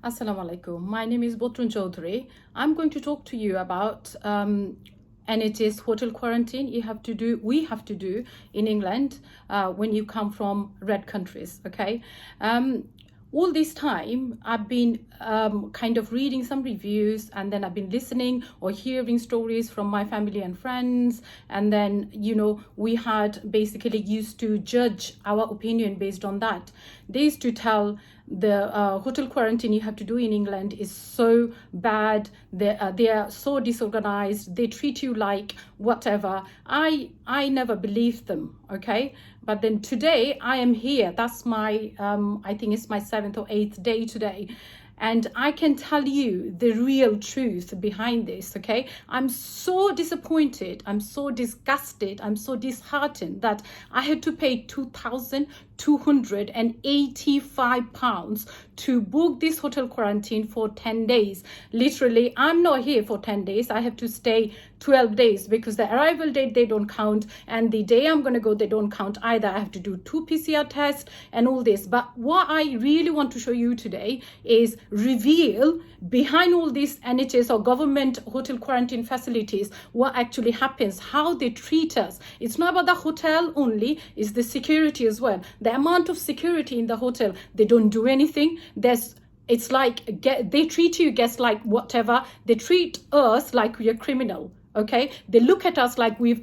Assalamu alaikum. My name is Botrun Chaudhary. I'm going to talk to you about NHS hotel quarantine we have to do in England when you come from red countries. Okay. All this time I've been kind of reading some reviews, and then I've been listening or hearing stories from my family and friends, and then we had basically used to judge our opinion based on that. They used to tell the hotel quarantine you have to do in England is so bad. They are so disorganized. They treat you like whatever. I never believed them. Okay, but then today I am here. That's my I think it's my 7th or 8th day today, and I can tell you the real truth behind this. Okay, I'm so disappointed, I'm so disgusted, I'm so disheartened that I had to pay £2,285 to book this hotel quarantine for 10 days. Literally, I'm not here for 10 days. I have to stay 12 days because the arrival date, they don't count, and the day I'm going to go, they don't count either. I have to do 2 PCR tests and all this. But what I really want to show you today is reveal behind all these NHS or government hotel quarantine facilities what actually happens, how they treat us. It's not about the hotel only, it's the security as well. The amount of security in the hotel, they don't do anything. It's like they treat you guests like whatever. They treat us like we are criminal. Okay, they look at us like we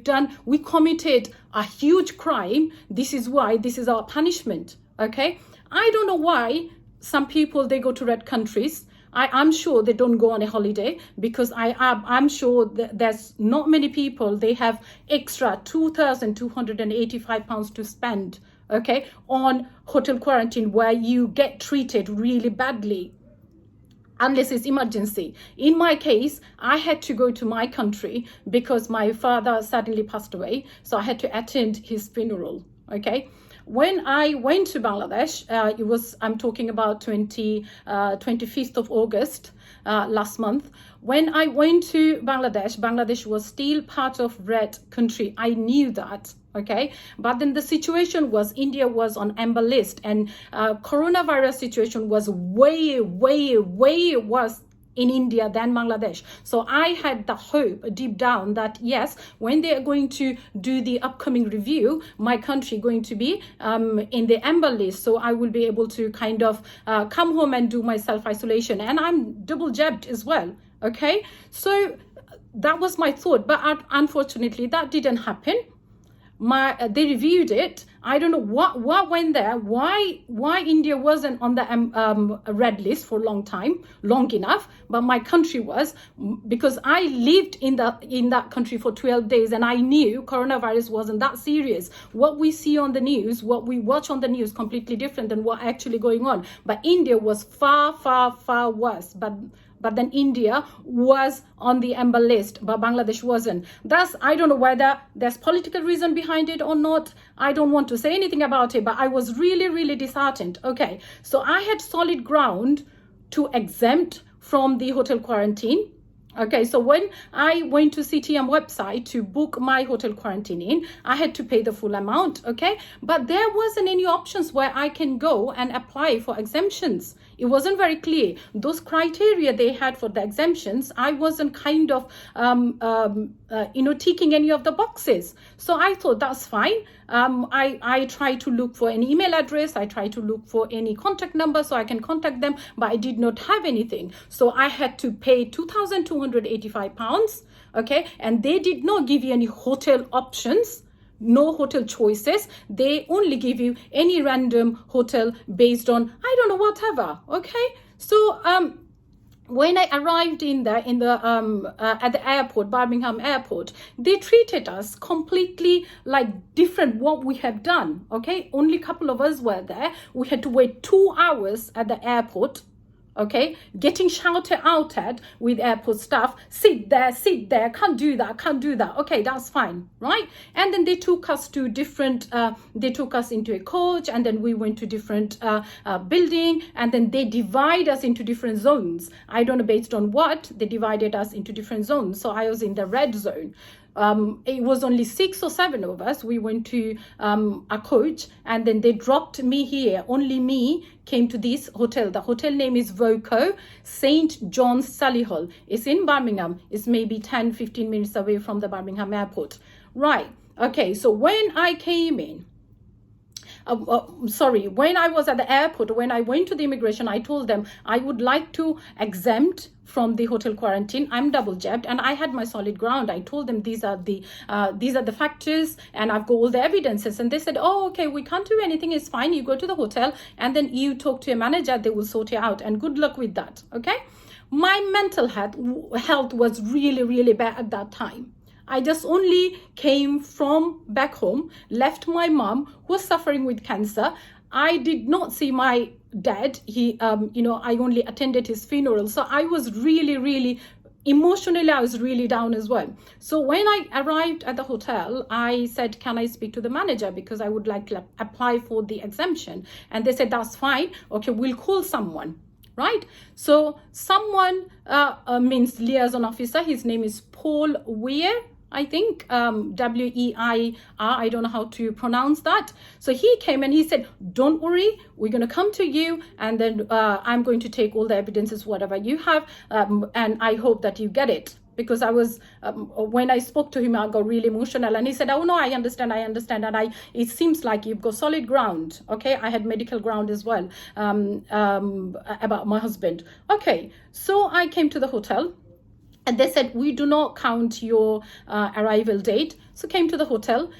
committed a huge crime. This is why, this is our punishment. Okay, I don't know why some people, they go to red countries. I'm sure they don't go on a holiday, because I'm sure that there's not many people, they have extra £2,285 to spend, okay, on hotel quarantine where you get treated really badly, unless it's emergency. In my case, I had to go to my country because my father suddenly passed away, so I had to attend his funeral. Okay, when I went to Bangladesh, I'm talking about 25th of August last month. When I went to Bangladesh was still part of red country. I knew that. Okay, but then the situation was India was on amber list, and coronavirus situation was way worse in India than Bangladesh. So I had the hope deep down that yes, when they are going to do the upcoming review, my country going to be in the amber list, so I will be able to kind of come home and do my self-isolation, and I'm double jabbed as well. Okay, so that was my thought, but unfortunately that didn't happen. They reviewed it. I don't know what went there, why India wasn't on the red list for long enough, but my country was, because I lived in that country for 12 days, and I knew coronavirus wasn't that serious. What we see on the news, what we watch on the news, completely different than what actually going on. But India was far worse. But then India was on the amber list, but Bangladesh wasn't. I don't know whether there's political reason behind it or not. I don't want to say anything about it, but I was really disheartened. Okay, so I had solid ground to exempt from the hotel quarantine. Okay, so when I went to CTM website to book my hotel quarantine in, I had to pay the full amount, okay? But there wasn't any options where I can go and apply for exemptions. It wasn't very clear. Those criteria they had for the exemptions, I wasn't kind of, ticking any of the boxes. So I thought that's fine. I tried to look for an email address. I tried to look for any contact number so I can contact them, but I did not have anything. So I had to pay £2,285, okay? And they did not give you any hotel options. No hotel choices. They only give you any random hotel based on, I don't know, whatever. Okay, so when I arrived at the airport, Birmingham airport, they treated us completely like different what we have done. Okay, only a couple of us were there. We had to wait 2 hours at the airport. Okay, getting shouted out at with airport staff, sit there, can't do that. Okay, that's fine, right? And then they took us to they took us into a coach, and then we went to different building, and then they divide us into different zones. I don't know based on what, they divided us into different zones. So I was in the red zone. it was only 6 or 7 of us. We went to a coach, and then they dropped me here. Only me came to this hotel. The hotel name is Voco, St. Johns Solihull. It's in Birmingham. It's maybe 10-15 minutes away from the Birmingham airport. Right. Okay. So when I came in, when I was at the airport, when I went to the immigration, I told them I would like to exempt from the hotel quarantine. I'm double jabbed, and I had my solid ground. I told them these are the factors, and I've got all the evidences. And they said, oh, okay, we can't do anything. It's fine. You go to the hotel, and then you talk to a manager. They will sort you out. And good luck with that. Okay. My mental health was really, really bad at that time. I just only came from back home, left my mom who was suffering with cancer. I did not see my dad. I only attended his funeral. So I was really, really emotionally, I was really down as well. So when I arrived at the hotel, I said, can I speak to the manager? Because I would like to apply for the exemption. And they said, that's fine. Okay, we'll call someone. Right. So someone means liaison officer. His name is Paul Weir. I think Weir. I don't know how to pronounce that. So he came and he said, don't worry, we're going to come to you, and then I'm going to take all the evidences, whatever you have, and I hope that you get it. Because I was, when I spoke to him, I got really emotional, and he said, oh no, I understand. And it seems like you've got solid ground. Okay. I had medical ground as well, about my husband. Okay. So I came to the hotel, and they said, we do not count your arrival date. So came to the hotel.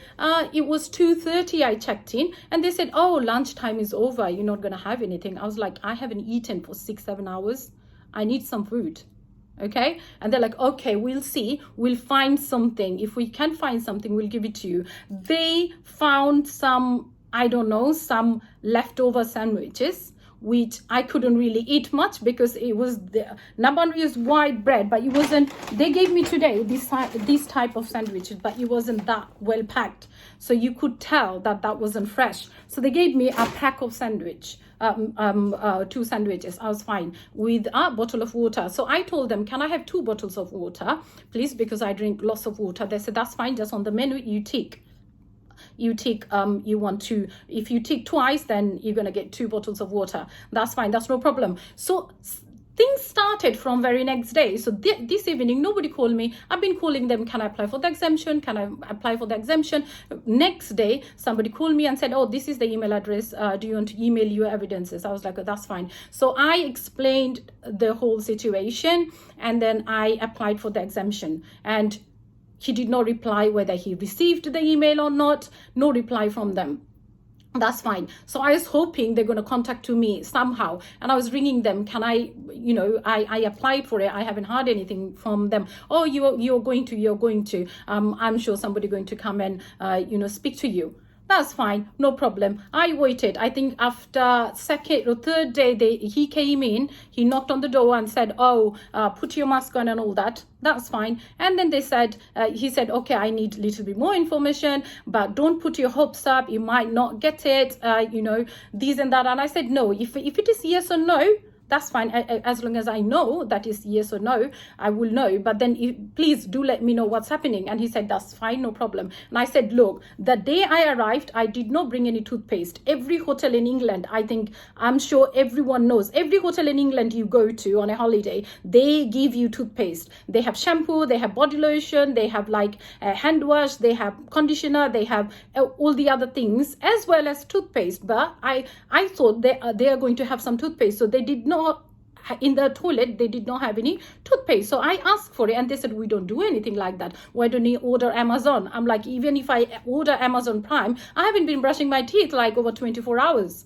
It was 2:30. I checked in, and they said, oh, lunchtime is over. You're not going to have anything. I was like, I haven't eaten for 6-7 hours. I need some food. Okay. And they're like, okay, we'll see. We'll find something. If we can find something, we'll give it to you. They found some, I don't know, some leftover sandwiches, which I couldn't really eat much because it was the Nabani is white bread, but it wasn't. They gave me today this type of sandwiches, but it wasn't that well packed, so you could tell that that wasn't fresh. So they gave me a pack of sandwich, 2 sandwiches. I was fine with a bottle of water. So I told them, can I have 2 bottles of water, please? Because I drink lots of water. They said, that's fine. Just on the menu, you tick, you want to, if you tick twice, then you're going to get 2 bottles of water. That's fine. That's no problem. So things started from very next day. So this evening, nobody called me. I've been calling them, can I apply for the exemption? Can I apply for the exemption? Next day, somebody called me and said, oh, this is the email address. Do you want to email your evidences? I was like, oh, that's fine. So I explained the whole situation, and then I applied for the exemption. And he did not reply whether he received the email or not. No reply from them. That's fine. So I was hoping they're going to contact me somehow, and I was ringing them. Can I, I applied for it. I haven't heard anything from them. Oh, you're going to. I'm sure somebody going to come and speak to you. That's fine, no problem. I waited. I think after 2nd or 3rd day, he came in, he knocked on the door and said, oh, put your mask on and all that. That's fine. And then he said, okay, I need a little bit more information, but don't put your hopes up. You might not get it, this and that. And I said, no, if it is yes or no, that's fine. As long as I know that is yes or no, I will know. But then please do let me know what's happening. And he said, that's fine, no problem. And I said, look, the day I arrived, I did not bring any toothpaste. Every hotel in England, I'm sure everyone knows, every hotel in England you go to on a holiday, they give you toothpaste. They have shampoo, they have body lotion, they have hand wash, they have conditioner, they have all the other things as well as toothpaste. But I thought they are going to have some toothpaste. So they did not, in the toilet, they did not have any toothpaste. So I asked for it, and they said, we don't do anything like that. Why don't you order Amazon? I'm like, even if I order Amazon Prime, I haven't been brushing my teeth over 24 hours.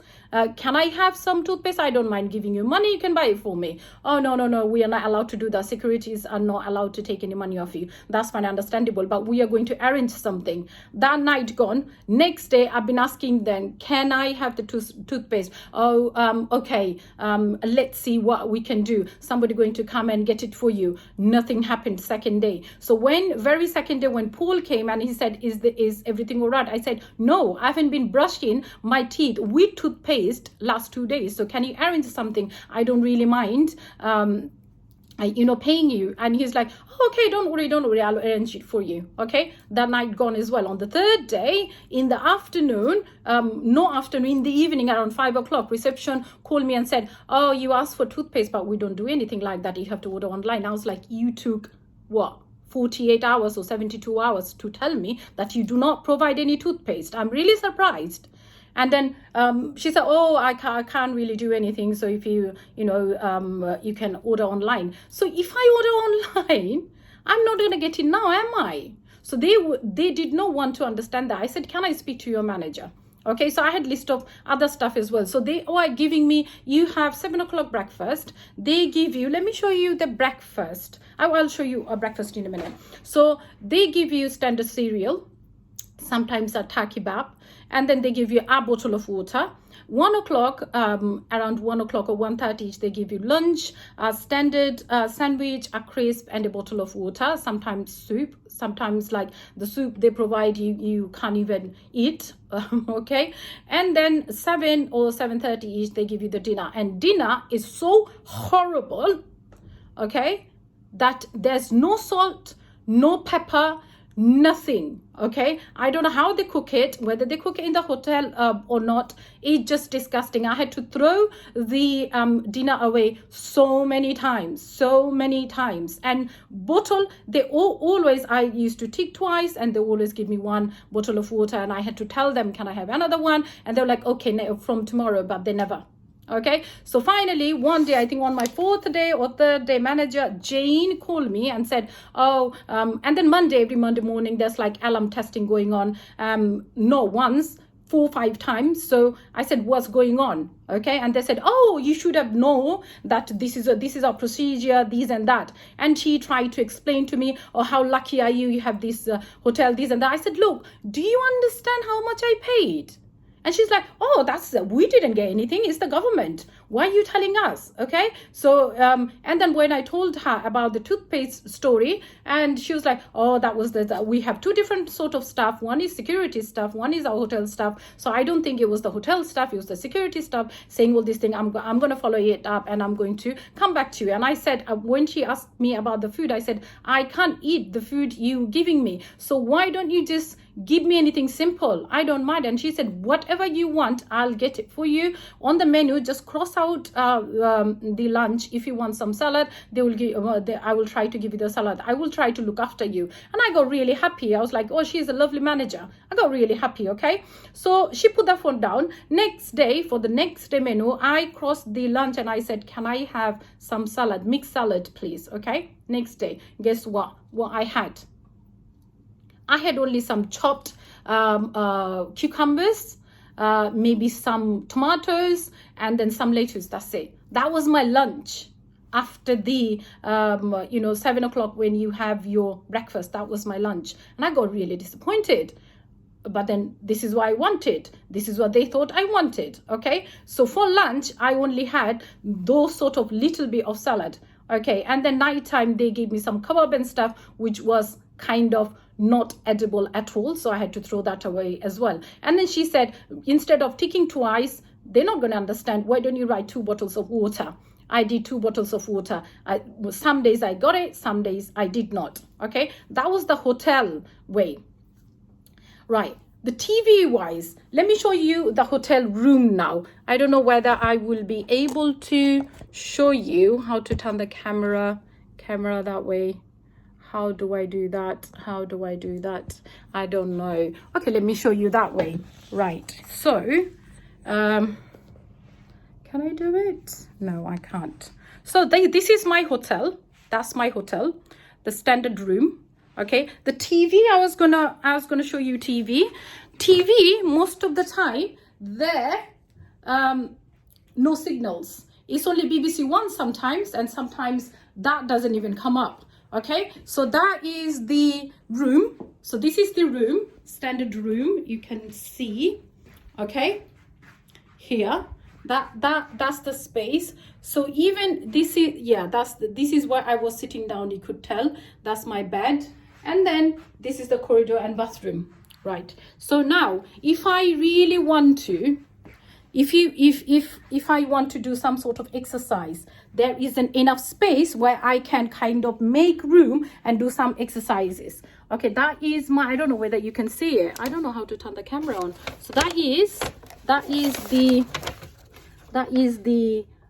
Can I have some toothpaste? I don't mind giving you money. You can buy it for me. Oh, no. We are not allowed to do that. Securities are not allowed to take any money off you. That's fine, understandable. But we are going to arrange something. That night gone. Next day, I've been asking them, can I have the toothpaste? Oh, okay. Let's see what we can do. Somebody going to come and get it for you. Nothing happened 2nd day. So very 2nd day, when Paul came and he said, is everything all right? I said, no, I haven't been brushing my teeth with toothpaste last 2 days. So can you arrange something? I don't really mind. paying you. And he's like, oh, okay, don't worry, I'll arrange it for you. Okay, that night gone as well. On the third day in the afternoon, in the evening around 5 o'clock, reception called me and said, oh, you asked for toothpaste, but we don't do anything like that, you have to order online. I was like, you took what, 48 hours or 72 hours to tell me that you do not provide any toothpaste? I'm really surprised. And then she said, oh, I can't really do anything. So if you can order online. So if I order online, I'm not going to get it now, am I? So they did not want to understand that. I said, can I speak to your manager? Okay, so I had list of other stuff as well. So they are giving me, you have 7 o'clock breakfast. They give you, let me show you the breakfast. I'll show you a breakfast in a minute. So they give you standard cereal, sometimes a turkey kebab, and then they give you a bottle of water. 1 o'clock, around 1 o'clock or 1:30, they give you lunch, a standard sandwich, a crisp, and a bottle of water, sometimes soup, sometimes like the soup they provide you can't even eat. Okay, and then 7 or 7:30 they give you the dinner, and dinner is so horrible, okay, that there's no salt, no pepper, nothing. Okay, I don't know how they cook it, whether they cook it in the hotel or not. It's just disgusting. I had to throw the dinner away so many times. And bottle, they always, I used to tick twice, and they always give me 1 bottle of water, and I had to tell them, can I have another one? And they're like, okay, from tomorrow, but they never. Okay, so finally one day, I think on my 4th day or 3rd day, manager Jane called me and said, oh, and then every Monday morning there's like alarm testing going on, not once, 4 or 5 times. So I said, what's going on? Okay, and they said, oh, you should have known that this is our procedure, this and that. And she tried to explain to me, oh, how lucky are you have this hotel, this and that. I said, look, do you understand how much I paid? And she's like, oh, we didn't get anything. It's the government. Why are you telling us? Okay. So, and then when I told her about the toothpaste story, and she was like, oh, that was we have 2 different sort of staff. One is security staff. One is our hotel staff. So I don't think it was the hotel staff. It was the security staff saying all this thing. I'm going to follow it up, and I'm going to come back to you. And I said, when she asked me about the food, I said, I can't eat the food you giving me. So why don't you just give me anything simple? I don't mind. And she said, whatever you want, I'll get it for you. On the menu, just cross out the lunch. If you want some salad, they will give. I will try to give you the salad. I will try to look after you. And I got really happy. I was like, oh, she's a lovely manager. I got really happy. Okay, so she put the phone down. Next day, for the next day menu, I crossed the lunch and I said, can I have some salad, mixed salad, please? Okay, next day, guess what I had? I had only some chopped cucumbers, maybe some tomatoes, and then some lettuce. That's it. That was my lunch after the 7 o'clock when you have your breakfast. That was my lunch, and I got really disappointed. But then this is what I wanted. This is what they thought I wanted. Okay, so for lunch I only had those sort of little bit of salad. Okay, and then nighttime they gave me some kebab and stuff, which was kind of not edible at all, so I had to throw that away as well. And then she said, instead of ticking twice, they're not going to understand, why don't you write 2 bottles of water? I did 2 bottles of water. Some days I got it, some days I did not. Okay, that was the hotel way. Right, the TV wise, let me show you the hotel room now. I don't know whether I will be able to show you how to turn the camera that way. How do I do that? I don't know. Okay, let me show you that way. Right, so can I do it? No, I can't. So this is my hotel. That's my hotel, the standard room. Okay, the TV, I was gonna show you TV most of the time there, no signals. It's only BBC One sometimes, and sometimes that doesn't even come up. Okay, so that is the room. So this is the room, standard room, you can see. Okay, here, that's the space. So even this is, this is where I was sitting down, you could tell. That's my bed, and then this is the corridor and bathroom. Right, so now if I really want to if I want to do some sort of exercise, there isn't enough space where I can kind of make room and do some exercises. Okay, that is my, I don't know whether you can see it. I don't know how to turn the camera on. So that is the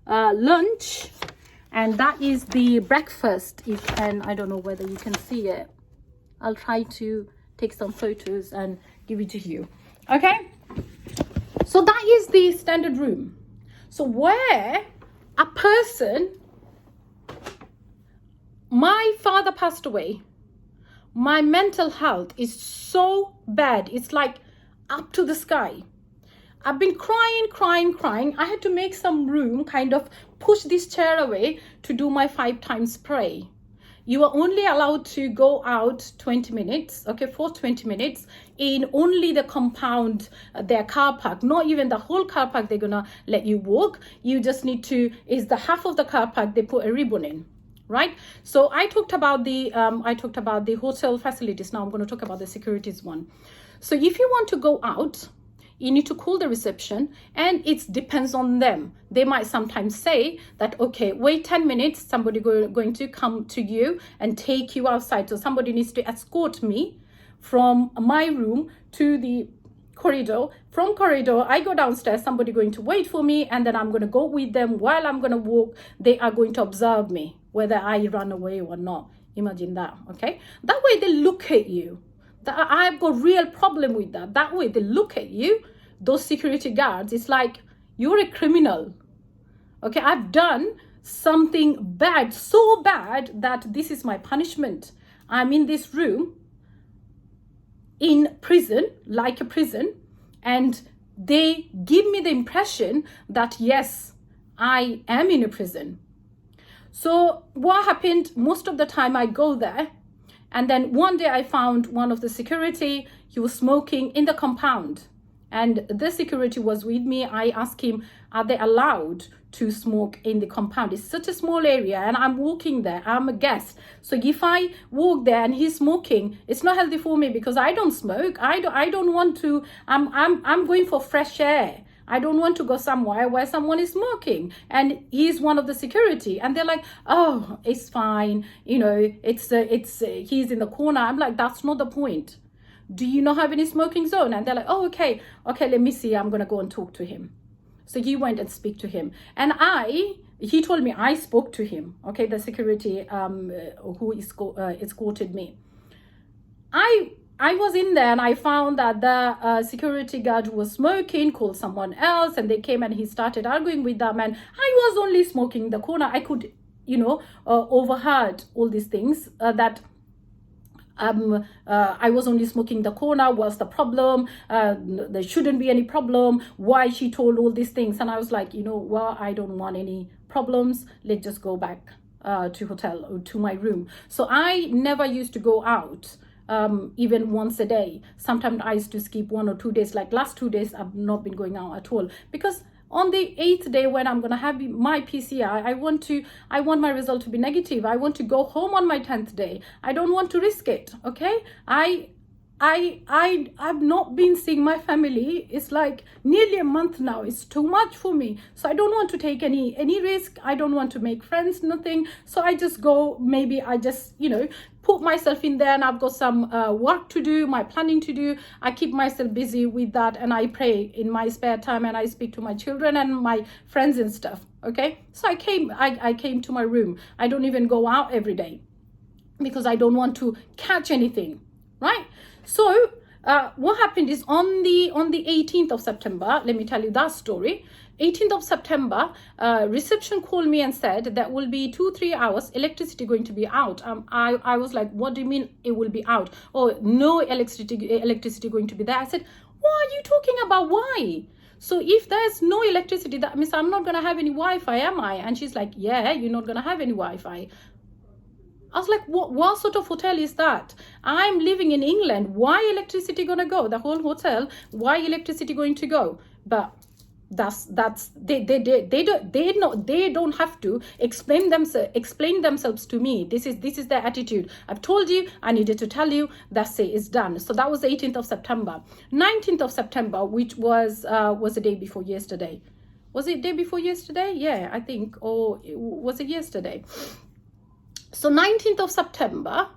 lunch, and that is the breakfast. And I don't know whether you can see it. I'll try to take some photos and give it to you. Okay, so that is the standard room. So where a person, my father passed away, my mental health is so bad, it's like up to the sky. I've been crying. I had to make some room, kind of push this chair away to do my 5 times pray. You are only allowed to go out 20 minutes, okay, for 20 minutes in only the compound, their car park, not even the whole car park they're gonna let you walk. You just need to, is the half of the car park they put a ribbon in, right? So I talked about the hotel facilities. Now I'm going to talk about the securities one. So if you want to go out, you need to call the reception, and it depends on them. They might sometimes say that, okay, wait 10 minutes, somebody going to come to you and take you outside. So somebody needs to escort me from my room to the corridor. From corridor, I go downstairs, somebody going to wait for me, and then I'm going to go with them. While I'm going to walk, they are going to observe me, whether I run away or not. Imagine that, okay? That way they look at you. I've got real problem with that. That way they look at you, those security guards, it's like you're a criminal. Okay, I've done something bad, so bad that this is my punishment. I'm in this room in prison, like a prison, and they give me the impression that yes, I am in a prison. So what happened, most of the time I go there, and then one day I found one of the security, he was smoking in the compound, and the security was with me. I asked him, are they allowed to smoke in the compound? It's such a small area and I'm walking there, I'm a guest. So if I walk there and he's smoking, it's not healthy for me because I don't smoke. I don't want to, I'm going for fresh air. I don't want to go somewhere where someone is smoking and he's one of the security, and they're like, oh, it's fine, you know, it's he's in the corner. I'm like, that's not the point. Do you not have any smoking zone? And they're like, oh, okay, let me see, I'm gonna go and talk to him. So he went and speak to him, and he told me I spoke to him, okay, the security who escorted me. I was in there and I found that the security guard who was smoking called someone else, and they came and he started arguing with them, and I was only smoking in the corner. I could, you know, overheard all these things that I was only smoking the corner. What's the problem? There shouldn't be any problem. Why she told all these things? And I was like, you know, well, I don't want any problems. Let's just go back to hotel, to my room. So I never used to go out. Even once a day. Sometimes I used to skip 1 or 2 days. Like last 2 days, I've not been going out at all, because on the 8th day when I'm gonna have my PCR, I want my result to be negative. I want to go home on my 10th day. I don't want to risk it. Okay, I've not been seeing my family. It's like nearly a month now. It's too much for me. So I don't want to take any risk. I don't want to make friends, nothing. So I just go, maybe I just, you know, put myself in there, and I've got some work to do, my planning to do. I keep myself busy with that, and I pray in my spare time, and I speak to my children and my friends and stuff. Okay, so I came to my room. I don't even go out every day because I don't want to catch anything, right? So what happened is on the 18th of September, let me tell you that story. 18th of September, reception called me and said that will be 2-3 hours electricity going to be out. I was like, what do you mean it will be out? Oh, no electricity going to be there. I said, what are you talking about? Why? So if there's no electricity, that means I'm not gonna have any Wi-Fi, am I? And she's like, yeah, you're not gonna have any Wi-Fi. I was like, what sort of hotel is that? I'm living in England. Why electricity gonna go? The whole hotel, why electricity going to go? But They don't have to explain themselves to me. This is their attitude. I've told you, I needed to tell you, that's it, it's done. So that was the 18th of September. 19th of September, which was the day before yesterday. Was it day before yesterday? Yeah, I think. Or was it yesterday? So 19th of September,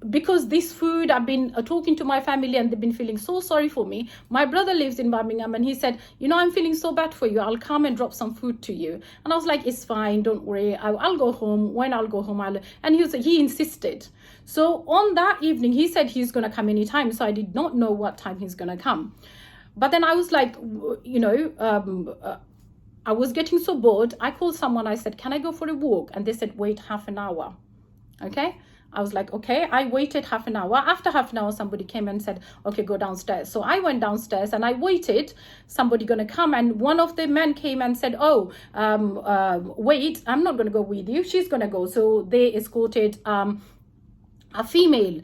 because this food, I've been talking to my family and they've been feeling so sorry for me. My brother lives in Birmingham and he said, you know, I'm feeling so bad for you. I'll come and drop some food to you. And I was like, it's fine, don't worry. I'll go home. When I'll go home, and he insisted. So on that evening, he said he's going to come anytime. So I did not know what time he's going to come. But then I was like, you know, I was getting so bored. I called someone. I said, can I go for a walk? And they said, wait half an hour. Okay. I was like, okay. I waited half an hour. After half an hour, somebody came and said, okay, go downstairs. So I went downstairs and I waited. Somebody going to come. And one of the men came and said, oh, wait, I'm not going to go with you. She's going to go. So they escorted a female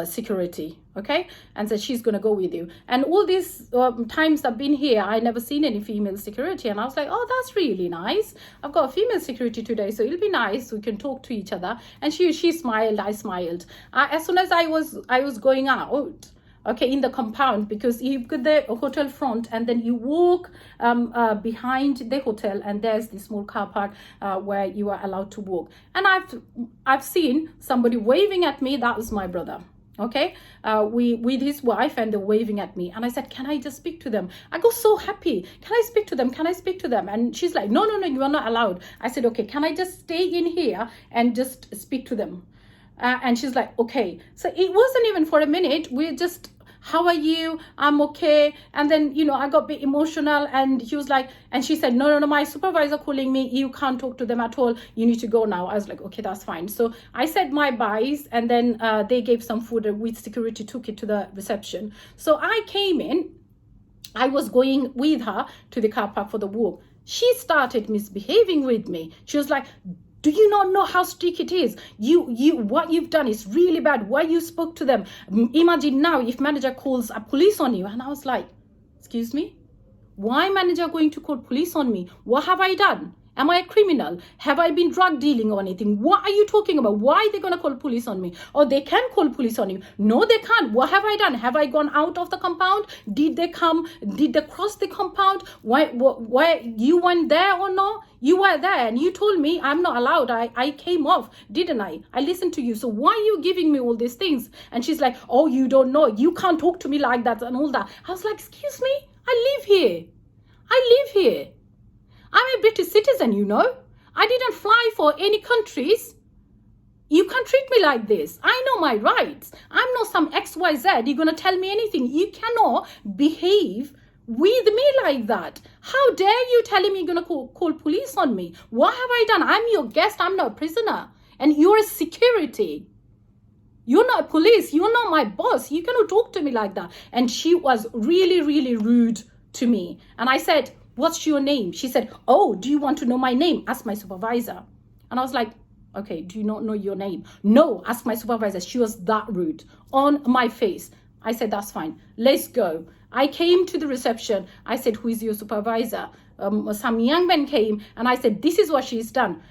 security, okay, and said she's gonna go with you. And all these times I've been here, I never seen any female security, and I was like, oh, that's really nice. I've got a female security today, so it'll be nice. We can talk to each other. And she smiled. I smiled. As soon as I was going out, okay, in the compound, because you've got the hotel front and then you walk behind the hotel and there's this small car park where you are allowed to walk. And I've seen somebody waving at me. That was my brother, okay, with his wife, and they're waving at me. And I said, can I just speak to them? I go so happy. Can I speak to them? Can I speak to them? And she's like, no, you are not allowed. I said, okay, can I just stay in here and just speak to them? And she's like, okay. So it wasn't even for a minute. We're just, how are you? I'm okay. And then, you know, I got a bit emotional, and he was like, and she said, no, my supervisor calling me. You can't talk to them at all. You need to go now. I was like, okay, that's fine. So I said my byes, and then they gave some food, with security took it to the reception. So I came in. I was going with her to the car park for the walk. She started misbehaving with me. She was like, do you not know how strict it is? What you've done is really bad. Why you spoke to them? Imagine now if manager calls a police on you. And I was like, excuse me? Why manager going to call police on me? What have I done? Am I a criminal? Have I been drug dealing or anything? What are you talking about? Why are they going to call police on me? Or they can call police on you. No, they can't. What have I done? Have I gone out of the compound? Did they come? Did they cross the compound? Why you went there or no? You were there and you told me I'm not allowed. I came off, didn't I? I listened to you. So why are you giving me all these things? And she's like, oh, you don't know. You can't talk to me like that and all that. I was like, excuse me? I live here. I'm a British citizen, you know. I didn't fly for any countries. You can't treat me like this. I know my rights. I'm not some XYZ. You're going to tell me anything. You cannot behave with me like that. How dare you telling me you're going to call police on me? What have I done? I'm your guest. I'm not a prisoner. And you're a security. You're not police. You're not my boss. You cannot talk to me like that. And she was really, really rude to me. And I said, what's your name? She said, oh, do you want to know my name? Ask my supervisor. And I was like, okay, do you not know your name? No, ask my supervisor. She was that rude on my face. I said, that's fine. Let's go. I came to the reception. I said, who is your supervisor? Some young man came and I said, this is what she's done.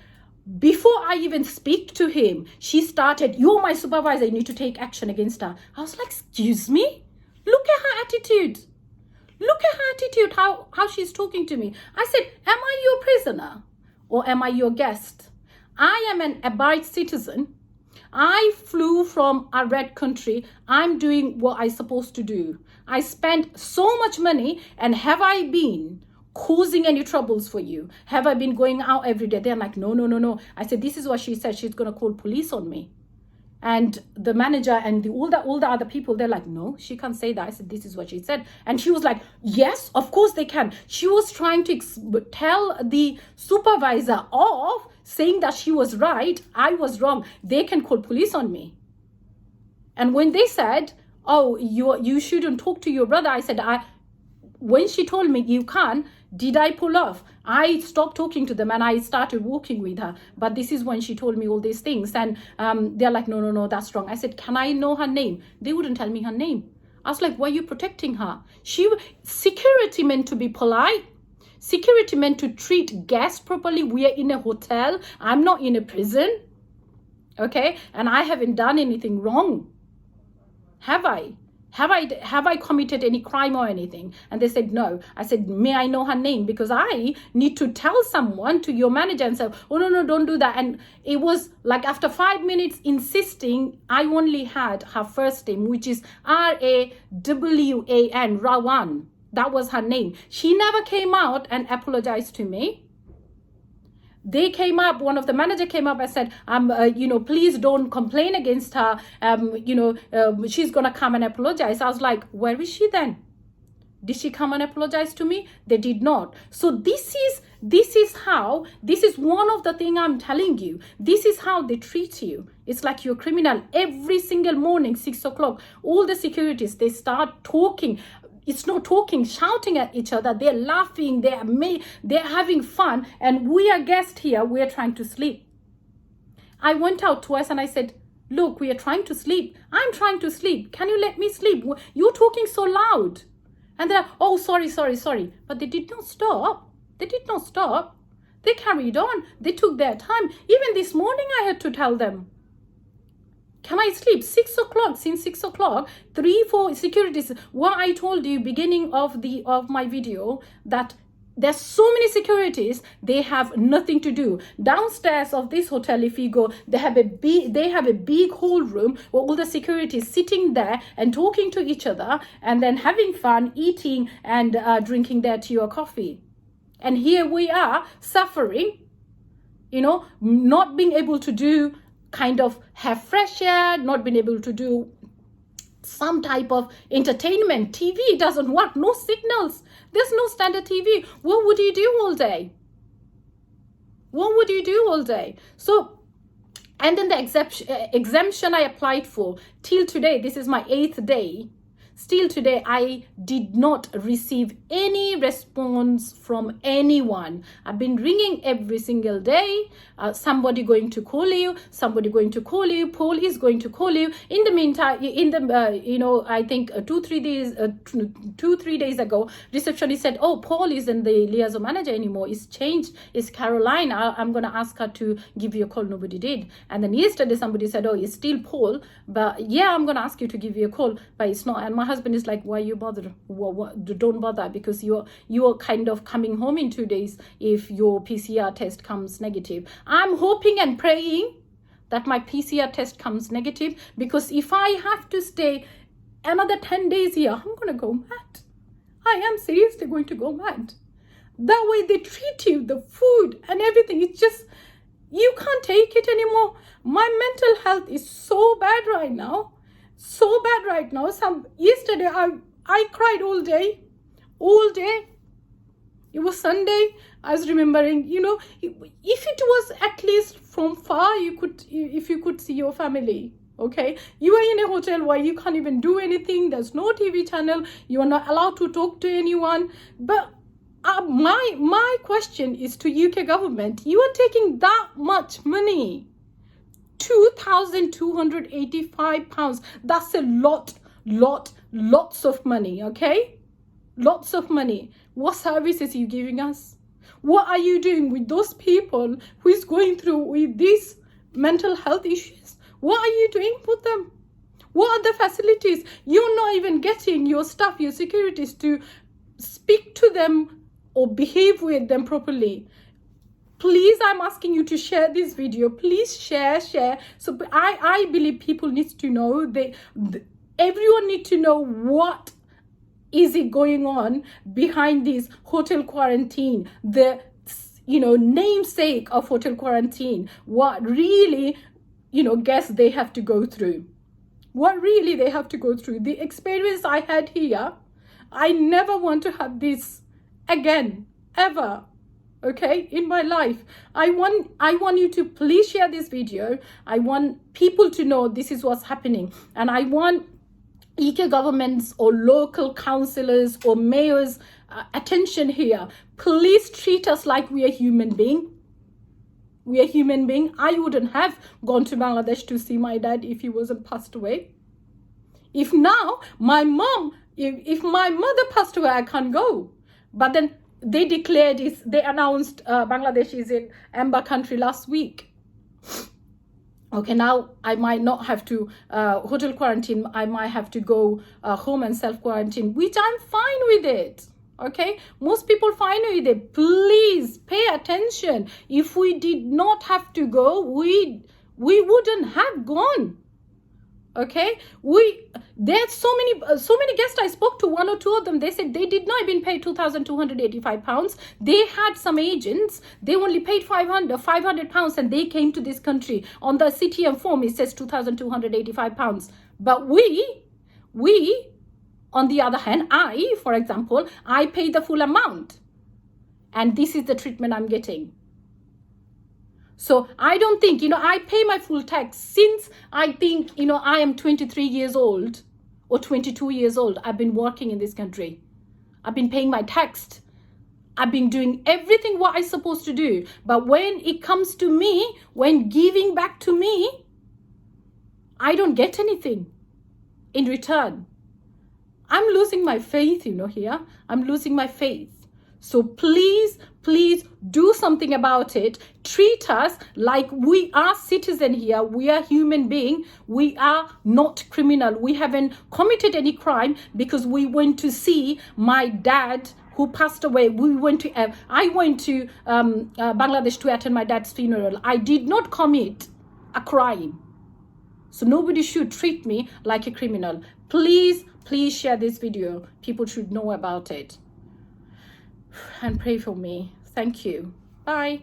Before I even speak to him, she started, you're my supervisor. You need to take action against her. I was like, excuse me? Look at her attitude. Look at her attitude, how she's talking to me. I said, am I your prisoner or am I your guest? I am an abide citizen. I flew from a red country. I'm doing what I'm supposed to do. I spent so much money, and have I been causing any troubles for you? Have I been going out every day? They're like, no. I said, this is what she said. She's going to call police on me. And the manager and all the other people, they're like, no, she can't say that. I said, this is what she said. And she was like, yes, of course they can. She was trying to tell the supervisor off, saying that she was right, I was wrong. They can call police on me. And when they said, oh, you shouldn't talk to your brother, I said, when she told me you can't, did I pull off? I stopped talking to them and I started walking with her. But this is when she told me all these things. And they're like, no, that's wrong. I said, can I know her name? They wouldn't tell me her name. I was like, why are you protecting her? Security meant to be polite. Security meant to treat guests properly. We are in a hotel. I'm not in a prison. Okay? And I haven't done anything wrong. Have I? Have I committed any crime or anything? And they said, no. I said, may I know her name? Because I need to tell someone, to your manager, and say, oh, no, don't do that. And it was like after 5 minutes insisting, I only had her first name, which is Rawan, Rawan. That was her name. She never came out and apologized to me. They came up, one of the manager came up and said, please don't complain against her. She's going to come and apologize. I was like, where is she then? Did she come and apologize to me? They did not. So this is one of the things I'm telling you. This is how they treat you. It's like you're a criminal. Every single morning, 6 o'clock, all the securities, they start talking. It's not talking, shouting at each other. They're laughing, they're having fun. And we are guests here, we're trying to sleep. I went out twice and I said, look, we are trying to sleep. I'm trying to sleep. Can you let me sleep? You're talking so loud. And they're, oh, sorry. But they did not stop. They carried on. They took their time. Even this morning, I had to tell them, can I sleep? 6 o'clock, since 6 o'clock, 3-4 securities. What I told you beginning of my video, that there's so many securities, they have nothing to do. Downstairs of this hotel, if you go, they have a big whole room where all the securities sitting there and talking to each other and then having fun, eating and drinking their tea or coffee. And here we are suffering, not being able to do kind of have fresh air, not being able to do some type of entertainment. TV doesn't work, no signals. There's no standard TV. What would you do all day? So, and then the exemption I applied for, till today, this is my 8th day. Still today, I did not receive any response from anyone. I've been ringing every single day. Somebody going to call you. Paul is going to call you. In the meantime, I think 2-3 days ago, receptionist said, oh, Paul isn't the liaison manager anymore. It's changed. It's Caroline. I'm going to ask her to give you a call. Nobody did. And then yesterday, somebody said, oh, it's still Paul. But yeah, I'm going to ask you to give you a call. But it's not. And my husband is like, why you bother? Don't bother, because you're kind of coming home in 2 days if your PCR test comes negative. I'm hoping and praying that my PCR test comes negative, because if I have to stay another 10 days here, I'm going to go mad. I am seriously going to go mad. That way they treat you, the food and everything, it's just, you can't take it anymore. My mental health is so bad right now. Yesterday I cried all day. It was Sunday. I was remembering, if it was at least from far, if you could see your family. Okay, you are in a hotel where you can't even do anything. There's no TV channel. You are not allowed to talk to anyone. But my question is to UK government. You are taking that much money. £2,285. That's a lots of money, okay? Lots of money. What services are you giving us? What are you doing with those people who is going through with these mental health issues? What are you doing for them? What are the facilities? You're not even getting your staff, your securities to speak to them or behave with them properly. Please, I'm asking you to share this video. Please share. So I believe people need to know. Everyone needs to know what is it going on behind this hotel quarantine. The namesake of hotel quarantine. What really guests they have to go through. The experience I had here, I never want to have this again, ever. Okay, in my life. I want you to please share this video. I want people to know this is what's happening. And I want UK governments or local councillors or mayors attention here. Please treat us like we are human beings. I wouldn't have gone to Bangladesh to see my dad if he wasn't passed away. If now my mom, if my mother passed away, I can't go. But then they declared they announced Bangladesh is in amber country last week. Okay, now I might not have to hotel quarantine. I might have to go home and self-quarantine, which I'm fine with it. Okay, most people fine with it. Please pay attention. If we did not have to go, we wouldn't have gone. Okay, there's so many guests I spoke to, one or two of them, they said they did not even pay £2,285. They had some agents, they only paid £500 and they came to this country. On the CTM form it says £2,285. But we on the other hand, for example, I pay the full amount, and this is the treatment I'm getting. So I don't think, I pay my full tax since I think, I am 23 years old or 22 years old. I've been working in this country. I've been paying my tax. I've been doing everything what I'm supposed to do. But when it comes to me, when giving back to me, I don't get anything in return. I'm losing my faith, here. I'm losing my faith. So please do something about it. Treat us like we are citizens here. We are human beings. We are not criminal. We haven't committed any crime because we went to see my dad who passed away. I went to Bangladesh to attend my dad's funeral. I did not commit a crime. So nobody should treat me like a criminal. Please share this video. People should know about it. And pray for me. Thank you. Bye.